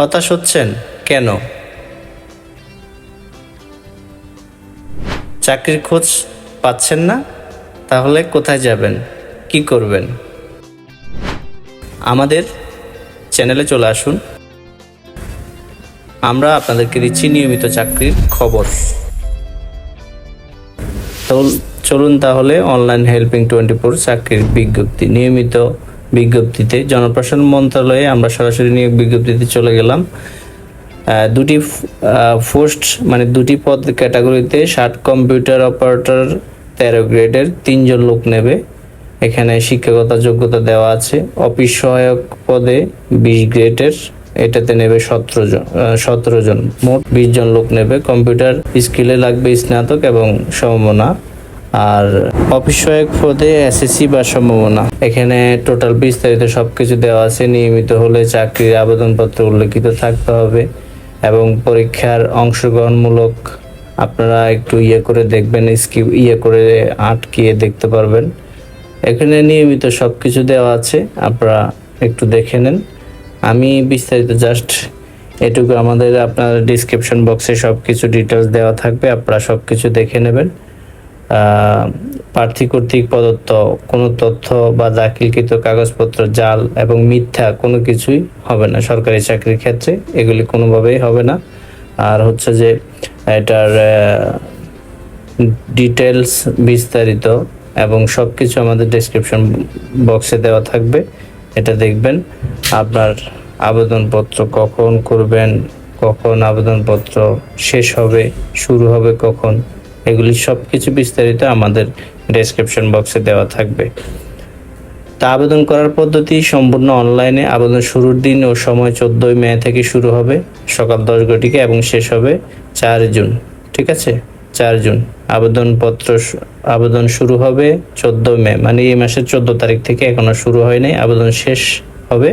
হতাশ হচ্ছেন কেন? চাকরির খোঁজ পাচ্ছেন না? তাহলে কোথায় যাবেন, কি করবেন? আমাদের চ্যানেলে চলে আসুন, আমরা আপনাদেরকে দিচ্ছি নিয়মিত চাকরির খবর। তো চলুন তাহলে অনলাইন হেল্পিং 24 চাকরির বিজ্ঞপ্তি, নিয়মিত বিজ্ঞপ্তিতে জনপ্রশাসন মন্ত্রণালয়ে আমরা সরাসরি নিয়োগ বিজ্ঞপ্তিতে চলে গেলাম। দুটি পোস্ট মানে দুটি পদ ক্যাটাগরিতে 60 কম্পিউটার অপারেটর 13 গ্রেডের 3 জন লোক নেবে। এখানে শিক্ষাগত যোগ্যতা দেওয়া আছে। অফিস সহায়ক পদে 20 গ্রেডের, এটাতে নেবে 17 জন, মোট 20 জন লোক নেবে। কম্পিউটার স্কিলে লাগবে স্নাতক এবং সমমানা। আর অফিস সহায়ক পদে এসএসসি বা সমমানা। এখানে টোটাল বিস্তারিত সবকিছু দেওয়া আছে। নিয়মিত হলে চাকরির আবেদনপত্র উল্লেখিত থাকতে হবে এবং পরীক্ষার অংশগ্রহণমূলক আপনারা একটু করে দেখবেন, করে আটকিয়ে দেখতে পারবেন। এখানে নিয়মিত সবকিছু দেওয়া আছে, আপনারা একটু দেখে নেন। আমি বিস্তারিত জাস্ট এটুকু, আমাদের আপনার ডিসক্রিপশন বক্সে সবকিছু ডিটেলস দেওয়া থাকবে, আপনারা সবকিছু দেখে নেবেন। প্রার্থী কর্তৃক প্রদত্ত কোনো তথ্য বা দাখিলকৃত কাগজপত্র জাল এবং মিথ্যা কোনো কিছুই হবে না সরকারি চাকরির ক্ষেত্রে, এগুলি কোনোভাবেই হবে না। আর হচ্ছে যে এটার ডিটেলস বিস্তারিত এবং সব কিছু আমাদের ডেসক্রিপশন বক্সে দেওয়া থাকবে, এটা দেখবেন। আপনার আবেদনপত্র কখন করবেন, কখন আবেদনপত্র শেষ হবে, শুরু হবে কখন, এগুলি সব কিছু বিস্তারিত আমাদের ডেসক্রিপশন বক্সে দেওয়া থাকবে। তা আবেদন করার পদ্ধতি সম্পূর্ণ অনলাইনে। আবেদন শুরুর দিন ও সময় 14 মে থেকে শুরু হবে সকাল 10 ঘটিকা এবং শেষ হবে 4 জুন। ঠিক আছে, 4 জুন আবেদন শুরু হবে 14 মে, মানে এই মাসের 14 তারিখ থেকে, এখনো শুরু হয় নাই। আবেদন শেষ হবে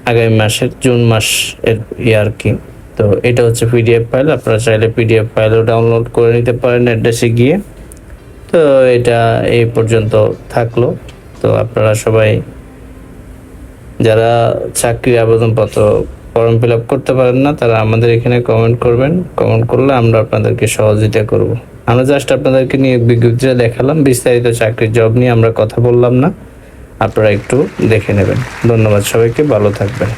আগামী মাসের জুন মাস এর আর কি। তো এটা হচ্ছে পিডিএফ ফাইল, আপনারা চাইলে পিডিএফ ফাইলও ডাউনলোড করে নিতে পারেন অ্যাড্রেসে গিয়ে। তো এটা এই পর্যন্ত থাকলো। তো আপনারা সবাই যারা চাকরির আবেদনপত্র ফর্ম ফিল আপ করতে পারেন না, তারা আমাদের এখানে কমেন্ট করবেন। কমেন্ট করলে আমরা আপনাদেরকে সহযোগিতা করব। আমরা জাস্ট আপনাদেরকে নিয়ে বিজ্ঞপ্তিটা দেখালাম, বিস্তারিত চাকরির জব নিয়ে আমরা কথা বললাম না, আপনারা একটু দেখে নেবেন। ধন্যবাদ সবাইকে, ভালো থাকবেন।